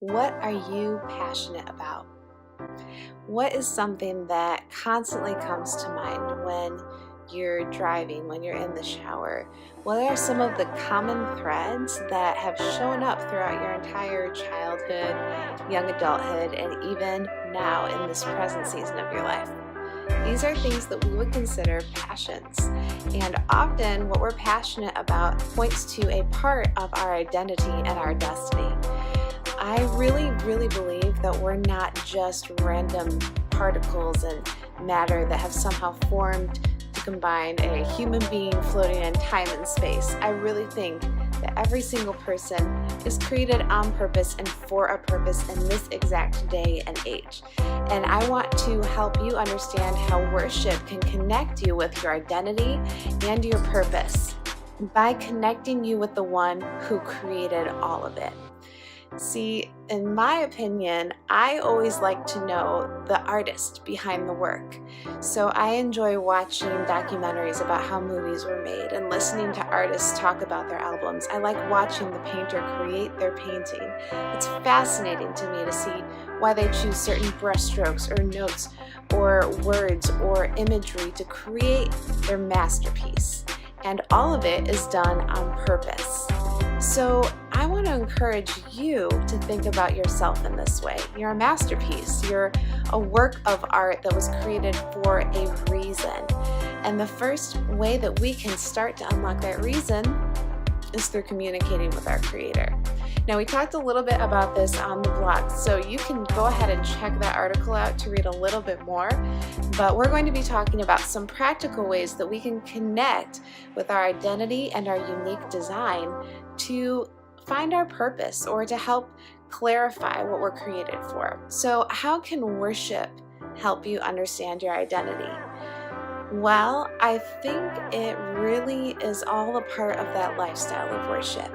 What are you passionate about? What is something that constantly comes to mind when you're driving, when you're in the shower? What are some of the common threads that have shown up throughout your entire childhood, young adulthood, and even now in this present season of your life? These are things that we would consider passions. And often what we're passionate about points to a part of our identity and our destiny. I really believe that we're not just random particles and matter that have somehow formed to combine a human being floating in time and space. I really think that every single person is created on purpose and for a purpose in this exact day and age. And I want to help you understand how worship can connect you with your identity and your purpose by connecting you with the one who created all of it. See, in my opinion, I always like to know the artist behind the work. So I enjoy watching documentaries about how movies were made and listening to artists talk about their albums. I like watching the painter create their painting. It's fascinating to me to see why they choose certain brushstrokes or notes or words or imagery to create their masterpiece. And all of it is done on purpose. So I want to encourage you to think about yourself in this way. You're a masterpiece. You're a work of art that was created for a reason. And the first way that we can start to unlock that reason is through communicating with our Creator. Now, we talked a little bit about this on the blog, so you can go ahead and check that article out to read a little bit more. But we're going to be talking about some practical ways that we can connect with our identity and our unique design to find our purpose or to help clarify what we're created for. So, how can worship help you understand your identity? Well, I think it really is all a part of that lifestyle of worship.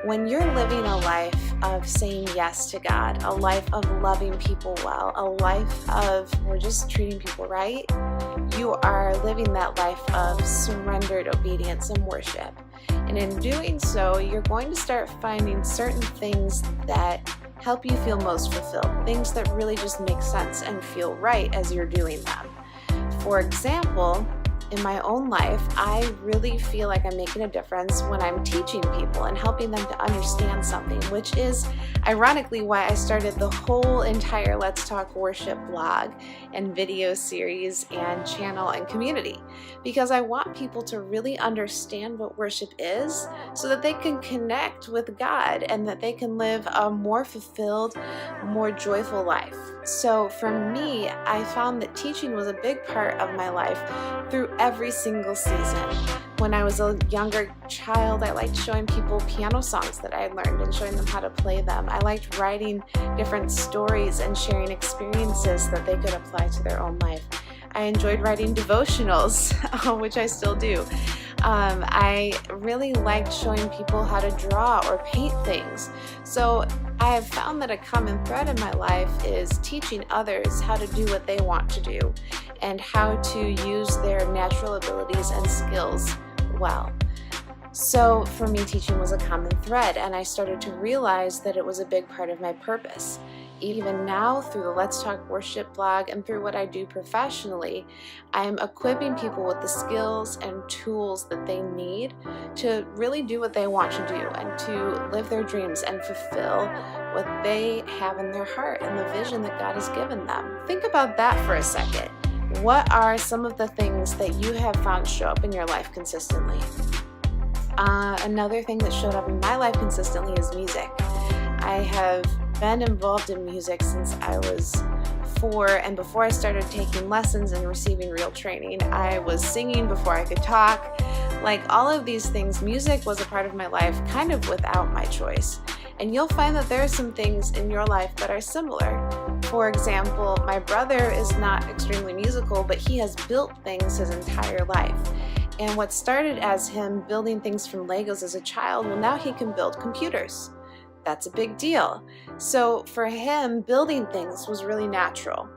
When you're living a life of saying yes to God, a life of loving people well, a life of we're just treating people right, you are living that life of surrendered obedience and worship. And in doing so, you're going to start finding certain things that help you feel most fulfilled, things that really just make sense and feel right as you're doing them. For example, in my own life, I really feel like I'm making a difference when I'm teaching people and helping them to understand something, which is ironically why I started the whole entire Let's Talk Worship blog and video series and channel and community, because I want people to really understand what worship is so that they can connect with God and that they can live a more fulfilled, more joyful life. So for me, I found that teaching was a big part of my life through every single season. When I was a younger child, I liked showing people piano songs that I had learned and showing them how to play them. I liked writing different stories and sharing experiences that they could apply to their own life. I enjoyed writing devotionals, which I still do. I really liked showing people how to draw or paint things. So I have found that a common thread in my life is teaching others how to do what they want to do and how to use their natural abilities and skills well. So for me, teaching was a common thread, and I started to realize that it was a big part of my purpose. Even now, through the Let's Talk Worship blog and through what I do professionally, I'm equipping people with the skills and tools that they need to really do what they want to do and to live their dreams and fulfill what they have in their heart and the vision that God has given them. Think about that for a second. What are some of the things that you have found show up in your life consistently? Another thing that showed up in my life consistently is music. I have been involved in music since I was 4, and before I started taking lessons and receiving real training, I was singing before I could talk. Like all of these things, music was a part of my life kind of without my choice. And you'll find that there are some things in your life that are similar. For example, my brother is not extremely musical, but he has built things his entire life. And what started as him building things from Legos as a child, well, now he can build computers. That's a big deal. So for him, building things was really natural.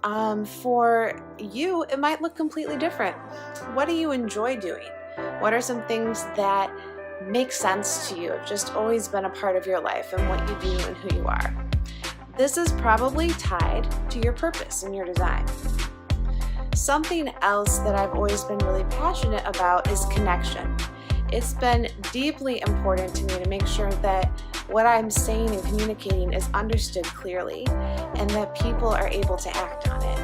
For you, it might look completely different. What do you enjoy doing? What are some things that make sense to you, have just always been a part of your life and what you do and who you are? This is probably tied to your purpose and your design. Something else that I've always been really passionate about is connection. It's been deeply important to me to make sure that what I'm saying and communicating is understood clearly and that people are able to act on it.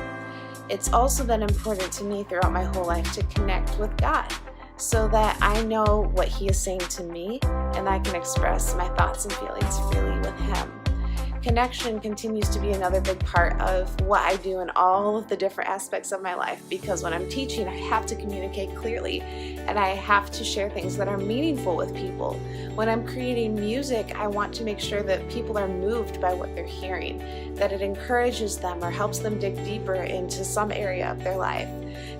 It's also been important to me throughout my whole life to connect with God so that I know what He is saying to me and I can express my thoughts and feelings freely with Him. Connection continues to be another big part of what I do in all of the different aspects of my life, because when I'm teaching, I have to communicate clearly and I have to share things that are meaningful with people. When I'm creating music, I want to make sure that people are moved by what they're hearing, that it encourages them or helps them dig deeper into some area of their life.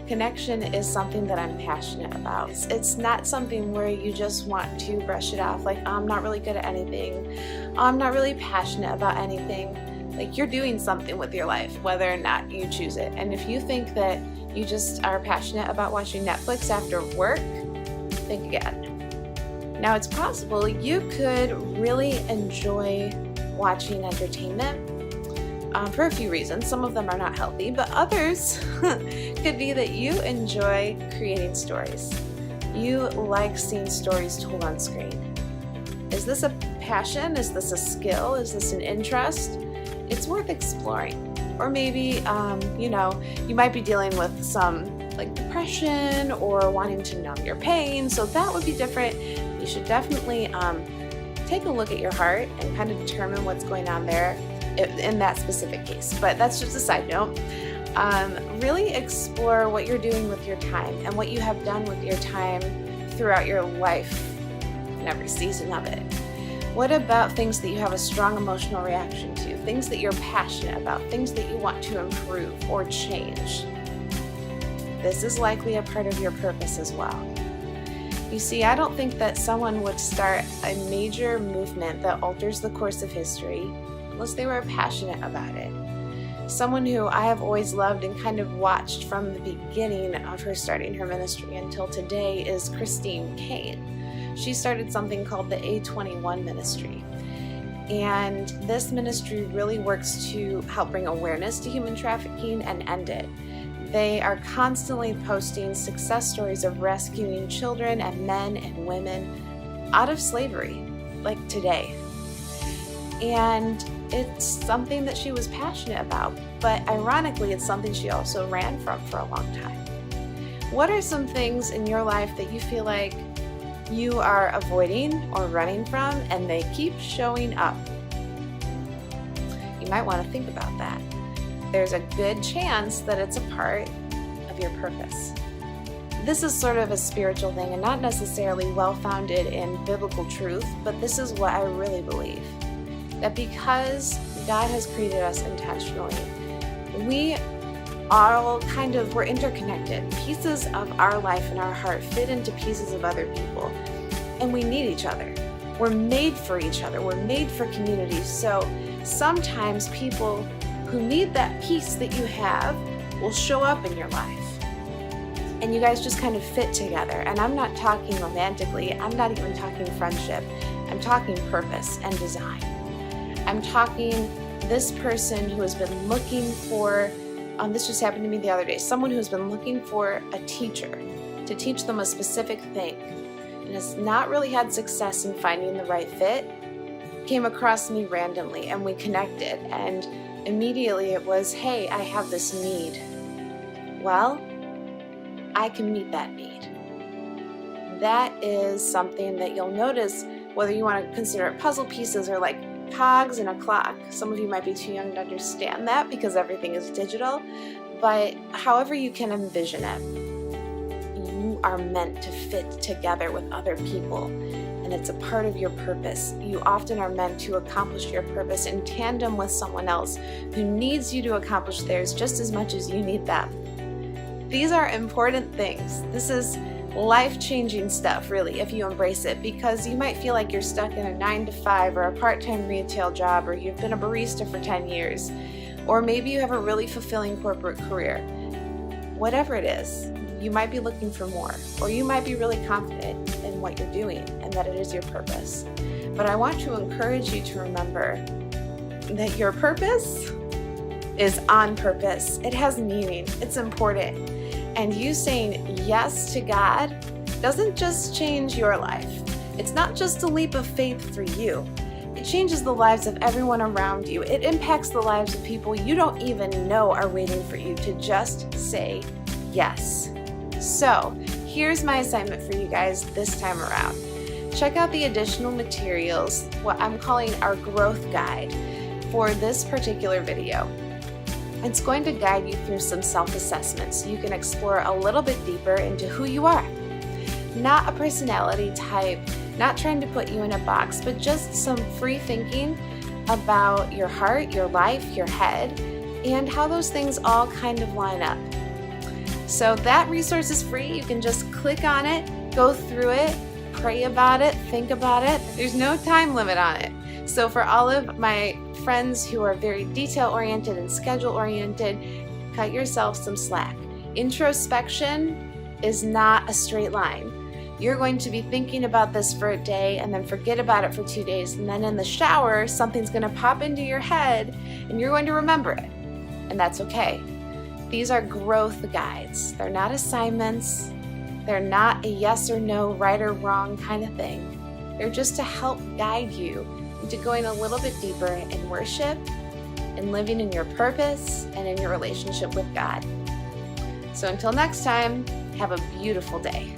Connection is something that I'm passionate about. It's not something where you just want to brush it off like, I'm not really good at anything, I'm not really passionate about anything. Like, you're doing something with your life, whether or not you choose it. And if you think that you just are passionate about watching Netflix after work, think again. Now, it's possible you could really enjoy watching entertainment for a few reasons. Some of them are not healthy, but others could be that you enjoy creating stories. You like seeing stories told on screen. Is this a passion? Is this a skill? Is this an interest? It's worth exploring. Or maybe, you might be dealing with some like depression or wanting to numb your pain. So that would be different. You should definitely take a look at your heart and kind of determine what's going on there in that specific case. But that's just a side note. Really explore what you're doing with your time and what you have done with your time throughout your life and every season of it. What about things that you have a strong emotional reaction to, things that you're passionate about, things that you want to improve or change? This is likely a part of your purpose as well. You see, I don't think that someone would start a major movement that alters the course of history unless they were passionate about it. Someone who I have always loved and kind of watched from the beginning of her starting her ministry until today is Christine Kane. She started something called the A21 ministry. And this ministry really works to help bring awareness to human trafficking and end it. They are constantly posting success stories of rescuing children and men and women out of slavery, like today. And it's something that she was passionate about, but ironically, it's something she also ran from for a long time. What are some things in your life that you feel like you are avoiding or running from and they keep showing up? You might want to think about that. There's a good chance that it's a part of your purpose. This is sort of a spiritual thing and not necessarily well-founded in biblical truth, but this is what I really believe. That because God has created us intentionally, we're interconnected. Pieces of our life and our heart fit into pieces of other people, and we need each other. We're made for each other. We're made for community. So sometimes people who need that piece that you have will show up in your life. And you guys just kind of fit together. And I'm not talking romantically. I'm not even talking friendship. I'm talking purpose and design. I'm talking this person who has been looking for, this just happened to me the other day, someone who has been looking for a teacher to teach them a specific thing and has not really had success in finding the right fit, came across me randomly and we connected, and immediately it was, hey, I have this need. Well, I can meet that need. That is something that you'll notice, whether you want to consider it puzzle pieces or like cogs in a clock. Some of you might be too young to understand that because everything is digital, but however you can envision it, you are meant to fit together with other people, and it's a part of your purpose. You often are meant to accomplish your purpose in tandem with someone else who needs you to accomplish theirs just as much as you need them. These are important things. This is life-changing stuff, really, if you embrace it, because you might feel like you're stuck in a 9-to-5 or a part-time retail job, or you've been a barista for 10 years, or maybe you have a really fulfilling corporate career. Whatever it is, you might be looking for more, or you might be really confident in what you're doing and that it is your purpose. But I want to encourage you to remember that your purpose is on purpose. It has meaning. It's important. And you saying yes to God doesn't just change your life. It's not just a leap of faith for you. It changes the lives of everyone around you. It impacts the lives of people you don't even know are waiting for you to just say yes. So, here's my assignment for you guys this time around. Check out the additional materials, what I'm calling our growth guide for this particular video. It's going to guide you through some self-assessments so you can explore a little bit deeper into who you are. Not a personality type, not trying to put you in a box, but just some free thinking about your heart, your life, your head, and how those things all kind of line up. So that resource is free. You can just click on it, go through it, pray about it, think about it. There's no time limit on it. So for all of my friends who are very detail-oriented and schedule-oriented, cut yourself some slack. Introspection is not a straight line. You're going to be thinking about this for a day and then forget about it for 2 days. And then in the shower, something's going to pop into your head and you're going to remember it. And that's okay. These are growth guides. They're not assignments. They're not a yes or no, right or wrong kind of thing. They're just to help guide you into going a little bit deeper in worship and living in your purpose and in your relationship with God. So until next time, have a beautiful day.